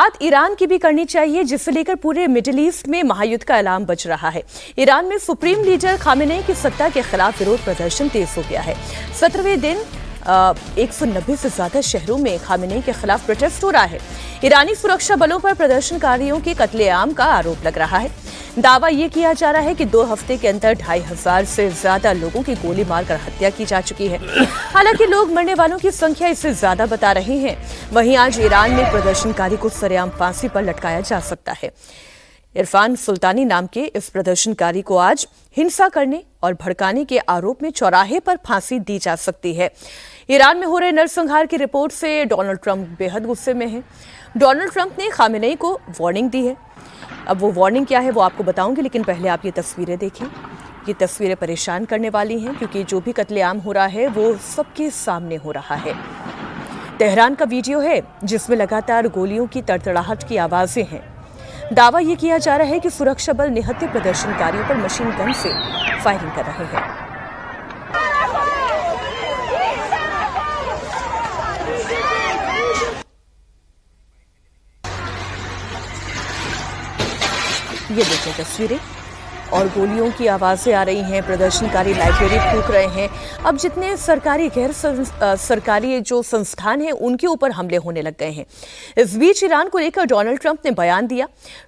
बात ईरान की भी करनी चाहिए, जिसे लेकर पूरे मिडिल ईस्ट में महायुद्ध का अलार्म बज रहा है। ईरान में सुप्रीम लीडर खामेनेई की सत्ता के खिलाफ विरोध प्रदर्शन तेज हो गया है। 17वें दिन 190 से ज्यादा शहरों में खामेनेई के खिलाफ प्रोटेस्ट हो रहा है। ईरानी सुरक्षा बलों पर प्रदर्शनकारियों के कत्लेआम का आरोप लग रहा है। दावा यह किया जा रहा है कि 2 हफ्ते के अंदर 2500 से ज्यादा लोगों की गोली मारकर हत्या की जा चुकी है। हालांकि लोग मरने वालों की संख्या इससे ज्यादा बता रहे हैं। वहीं आज ईरान में प्रदर्शनकारी को सरेआम फांसी पर लटकाया जा सकता है। इरफान सुल्तानी नाम के इस प्रदर्शनकारी को आज हिंसा करने और भड़काने के आरोप में चौराहे पर फांसी दी जा सकती है। ईरान में हो रहे नरसंहार की रिपोर्ट से डोनाल्ड ट्रंप बेहद गुस्से में हैं। डोनाल्ड ट्रंप ने खामेनेई को वार्निंग दी है। अब वो वार्निंग क्या है वो आपको बताऊंगी, लेकिन पहले आप ये तस्वीरें देखें। ये तस्वीरें परेशान करने वाली हैं, क्योंकि जो भी कत्लेआम हो रहा है वो सबके सामने हो रहा है। तेहरान का वीडियो है जिसमें लगातार गोलियों की तड़तड़ाहट की आवाजें हैं। दावा यह किया जा रहा है कि सुरक्षा बल निहत्थे प्रदर्शनकारियों पर मशीन गन से फायरिंग कर रहे हैं। ये देखें तस्वीरें, और गोलियों की आवाजें आ रही हैं। प्रदर्शनकारी लाइब्रेरी फूंक रहे हैं। अब जितने सरकारी गैर सरकारी जो संस्थान हैं उनके ऊपर हमले होने लग गए हैं। इस बीच ईरान को लेकर डोनाल्ड ट्रंप ने बयान दिया।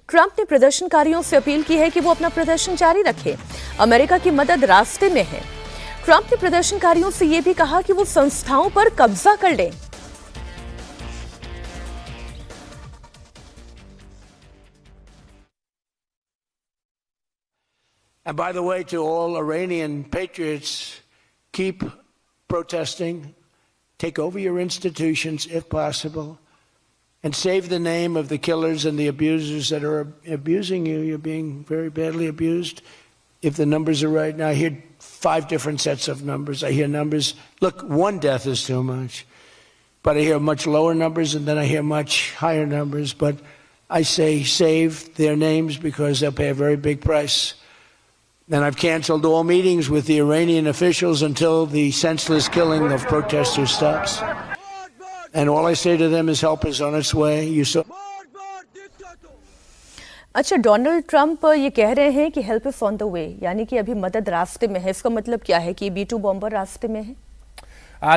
ट्रंप ने प्रदर्शनकारियों से अपील की है कि वो अपना प्रदर्शन जारी रखें। अमेरिका की मदद रास्ते में है। ट्रंप ने प्रदर्शनकारियों से यह भी कहा कि वो संस्थाओं पर कब्जा कर लें। And by the way, to all Iranian patriots, keep protesting, take over your institutions if possible, and save the name of the killers and the abusers that are abusing you. You're being very badly abused. If the numbers are right, now I hear 5 different sets of numbers. I hear numbers, look, 1 death is too much, but I hear much lower numbers, and then I hear much higher numbers. But I say save their names because they'll pay a very big price. And I've canceled all meetings with the Iranian officials until the senseless killing of protesters stops. And all I say to them is help is on its way. अच्छा, Donald Trump ये कह रहे हैं कि help is on the way, यानी कि अभी मदद रास्ते में है। इसका मतलब क्या है कि B-2 बॉम्बर रास्ते में है?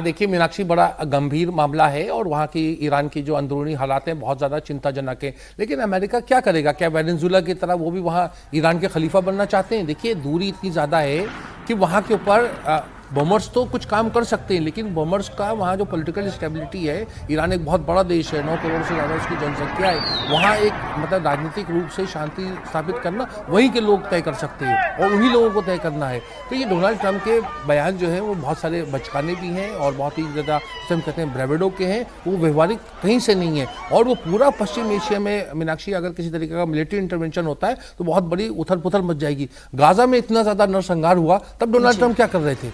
देखिए मीनाक्षी, बड़ा गंभीर मामला है और वहाँ की ईरान की जो अंदरूनी हालात हैं बहुत ज़्यादा चिंताजनक है। लेकिन अमेरिका क्या करेगा? क्या वेनेजुएला की तरह वो भी वहाँ ईरान के खलीफा बनना चाहते हैं? देखिए दूरी इतनी ज़्यादा है कि वहाँ के ऊपर बॉमर्स तो कुछ काम कर सकते हैं, लेकिन बॉमर्स का वहाँ जो पॉलिटिकल स्टेबिलिटी है, ईरान एक बहुत बड़ा देश है, 9 करोड़ से ज़्यादा उसकी जनसंख्या है। वहाँ एक मतलब राजनीतिक रूप से शांति स्थापित करना वहीं के लोग तय कर सकते हैं और उन्हीं लोगों को तय करना है। तो ये डोनाल्ड ट्रंप के बयान जो है वो बहुत सारे बचकाने भी हैं और बहुत ही ज़्यादा हम कहते हैं ब्रेवेडो के हैं। वो व्यवहारिक कहीं से नहीं है। और वो पूरा पश्चिम एशिया में मीनाक्षी अगर किसी तरीके का मिलिट्री इंटरवेंशन होता है तो बहुत बड़ी उथल पुथल मच जाएगी। गाजा में इतना ज़्यादा नरसंहार हुआ तब डोनाल्ड ट्रंप क्या कर रहे थे?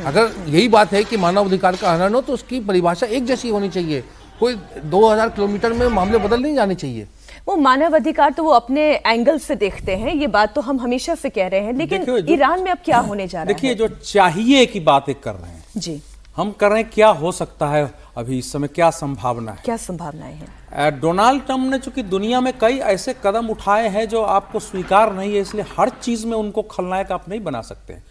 अगर यही बात है कि मानवाधिकार का हनन हो तो उसकी परिभाषा एक जैसी होनी चाहिए। कोई 2000 किलोमीटर में मामले बदल नहीं जाने चाहिए। वो मानवाधिकार तो वो अपने एंगल से देखते हैं, ये बात तो हम हमेशा से कह रहे हैं। लेकिन ईरान में अब क्या होने जा रहा है? देखिए, जो चाहिए की बातें कर रहे हैं जी, हम कर रहे हैं। क्या हो सकता है अभी इस समय, क्या संभावना है? क्या संभावनाएं हैं? डोनाल्ड ट्रंप ने चूंकि दुनिया में कई ऐसे कदम उठाए हैं जो आपको स्वीकार नहीं है, इसलिए हर चीज में उनको खलनायक आप नहीं बना सकते हैं।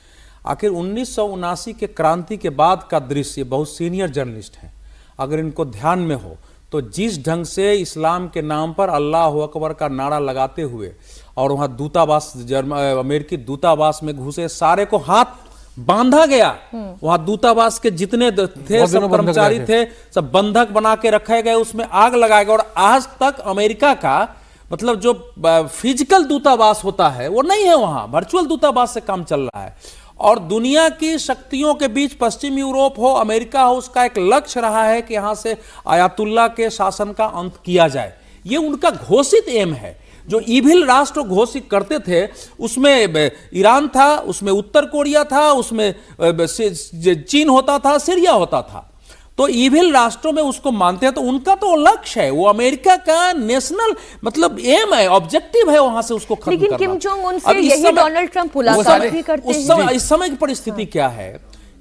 आखिर 1979 के क्रांति के बाद का दृश्य, बहुत सीनियर जर्नलिस्ट हैं, अगर इनको ध्यान में हो तो जिस ढंग से इस्लाम के नाम पर अल्लाह अकबर का नारा लगाते हुए और वहाँ दूतावास, अमेरिकी दूतावास में घुसे सारे को हाथ बांधा गया। वहाँ दूतावास के जितने थे सब कर्मचारी थे सब बंधक बना के रखे गए, उसमें आग लगाया गया। और आज तक अमेरिका का मतलब जो फिजिकल दूतावास होता है वो नहीं है, वहाँ वर्चुअल दूतावास से काम चल रहा है। और दुनिया की शक्तियों के बीच पश्चिम यूरोप हो, अमेरिका हो, उसका एक लक्ष्य रहा है कि यहां से आयतुल्ला के शासन का अंत किया जाए। ये उनका घोषित एम है। जो इविल राष्ट्र घोषित करते थे उसमें ईरान था, उसमें उत्तर कोरिया था, उसमें चीन होता था, सीरिया होता था। तो इविल राष्ट्रों में उसको मानते हैं, तो उनका तो लक्ष्य है, वो अमेरिका का नेशनल मतलब एम है, ऑब्जेक्टिव है वहां से उसको खत्म करना। लेकिन किम जोंग उन से यही डोनाल्ड ट्रंप मुलाकात भी करते हैं। इस समय की परिस्थिति क्या है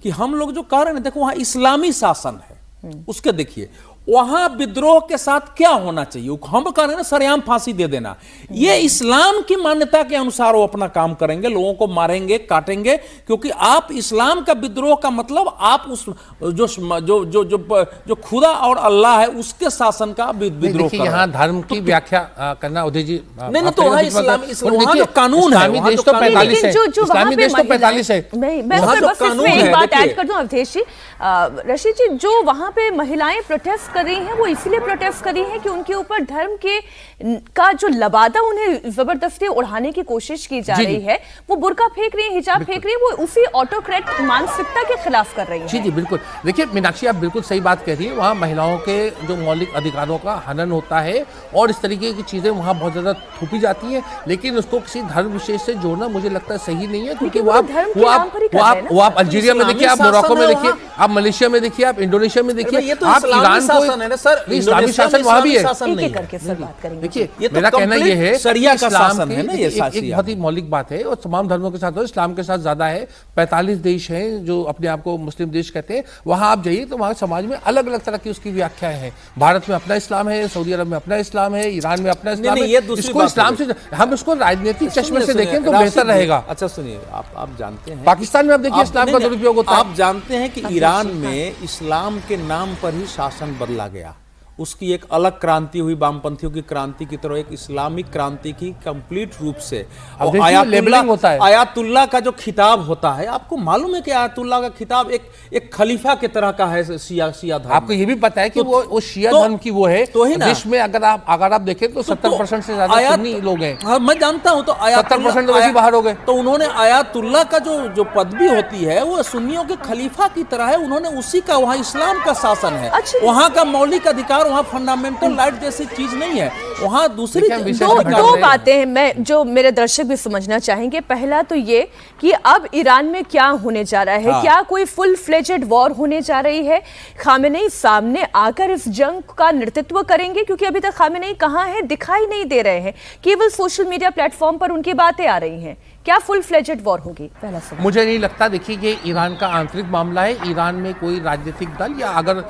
कि हम लोग जो कह रहे हैं, देखो वहां इस्लामी शासन है, उसके देखिए वहां विद्रोह के साथ क्या होना चाहिए? हम कह रहे हैं ना सरेआम फांसी दे देना। ये इस्लाम की मान्यता के अनुसार वो अपना काम करेंगे, लोगों को मारेंगे, काटेंगे, क्योंकि आप इस्लाम का विद्रोह का मतलब आप उस जो खुदा और अल्लाह है उसके शासन का विद्रोह कर रहे हैं। यहाँ धर्म की व्याख्या करना उदय जी नहीं तो वहाँ वहाँ जो कानून है, इस्लामी देश तो 45 है, इस्लामी देश तो 45 है। मैं बस इसमें एक बात ऐड कर दूं अवधेश जी, रशीद जी, जो वहां पे महिलाएं प्रोटेस्ट कर रही हैं वो इसीलिए प्रोटेस्ट कर रही हैं कि उनके ऊपर धर्म के का जो लबादा उन्हें जबरदस्ती उड़ाने की कोशिश की जा रही है, वो बुर्का फेंक रही है, हिजाब फेंक रही है, वो उसी ऑटोक्रेट मानसिकता के खिलाफ कर रही है। जी जी बिल्कुल। देखिए मीनाक्षी, आप बिल्कुल सही बात कह रही है। वहाँ महिलाओं के जो मौलिक अधिकारों का हनन होता है और इस तरीके की चीजें वहाँ बहुत ज्यादा थोपी जाती हैं, लेकिन उसको किसी धर्म विशेष से जोड़ना मुझे लगता है सही नहीं है, क्योंकि वो आप अल्जीरिया में देखिए, आप मोरक्को में देखिए, आप मलेशिया में देखिए, आप इंडोनेशिया में देखिए, आप ईरान को इस्लामी शासन वहाँ भी है। देखिए मेरा कहना यह है शरिया का शासन है ना, ये एक बहुत ही मौलिक बात है और तमाम धर्मों के साथ इस्लाम के साथ ज्यादा है। 45 देश हैं जो अपने आप को मुस्लिम देश कहते हैं, वहां आप जाइए तो वहां समाज में अलग अलग तरह की उसकी व्याख्याएं हैं। भारत में अपना इस्लाम है, सऊदी अरब में अपना इस्लाम है, ईरान में अपना इस्लाम है। इसको इस्लाम से हम इसको राजनीतिक चश्मे से देखें तो बेहतर रहेगा। अच्छा सुनिए, आप जानते हैं पाकिस्तान में आप देखिए इस्लाम का दुरुपयोग होता है। आप जानते हैं कि ईरान में इस्लाम के नाम पर ही शासन बदला गया, उसकी एक अलग क्रांति हुई, वामपंथियों की क्रांति की तरह एक इस्लामिक क्रांति की कंप्लीट रूप से। और आयातुल्लाह का जो खिताब होता है, आपको मालूम है कि आयातुल्लाह का खिताब एक खलीफा के तरह का है शिया धर्म। आपको ये भी पता है कि वो शिया धर्म की वो है, तो ही ना देश में अगर आप देखें तो 70% से ज्यादा सुन्नी लोग हैं। हाँ, मैं जानता हूं। तो 70% तो वैसे बाहर हो गए। तो उन्होंने आयातुल्लाह का जो पदवी होती है वो सुन्नियों के खलीफा की तरह है, उन्होंने उसी का, वहाँ इस्लाम का शासन है, वहाँ का मौलिक अधिकार, वहाँ फंडामेंटल राइट जैसी चीज नहीं है, वहाँ दूसरी दो बातें हैं मैं जो मेरे दर्शक भी समझना चाहेंगे। पहला तो ये कि अब ईरान में क्या होने जा रहा है, क्या कोई फुल फ्लेजेड वॉर होने जा रही है? खामेनेई सामने आकर इस जंग का नेतृत्व करेंगे? क्योंकि अभी तक खामेनेई कहाँ है, दिखाई नहीं दे रहे हैं, केवल सोशल मीडिया प्लेटफॉर्म पर उनकी बातें आ रही हैं। क्या फुल फ्लेजेड वॉर होगी? पहला सवाल। मुझे नहीं लगता। देखिए ये ईरान का आंतरिक मामला है। ईरान में कोई राजनीतिक दल या अगर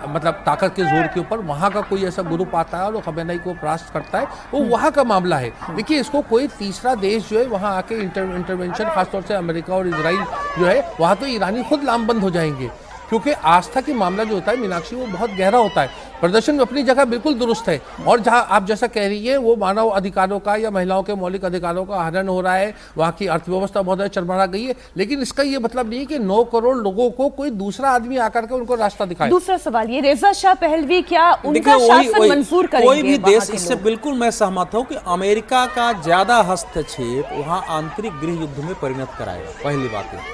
मतलब ताकत के जोर के ऊपर वहाँ का कोई ऐसा ग्रुप आता है और खामेनेई को परास्त करता है, वो वहाँ का मामला है। देखिए इसको कोई तीसरा देश जो है वहाँ आके इंटरवेंशन, खासतौर से अमेरिका और इजराइल जो है, वहाँ तो ईरानी खुद लामबंद हो जाएंगे, क्योंकि आस्था की मामला जो होता है मीनाक्षी वो बहुत गहरा होता है। प्रदर्शन अपनी जगह बिल्कुल दुरुस्त है, और जहां आप जैसा कह रही है वो मानव अधिकारों का या महिलाओं के मौलिक अधिकारों का हनन हो रहा है, वहाँ की अर्थव्यवस्था बहुत ज़्यादा चरमरा गई है, लेकिन इसका ये मतलब नहीं है कि 9 करोड़ लोगों को कोई दूसरा आदमी आकर के उनको रास्ता दिखाए। दूसरा सवाल ये, रेजा शाह पहलवी क्या उनका शासन मंजूर करेंगे? कोई भी देश, इससे बिल्कुल मैं सहमत हूँ कि अमेरिका का ज्यादा हस्तक्षेप वहाँ आंतरिक गृह युद्ध में परिणत कराएगा, पहली बात है।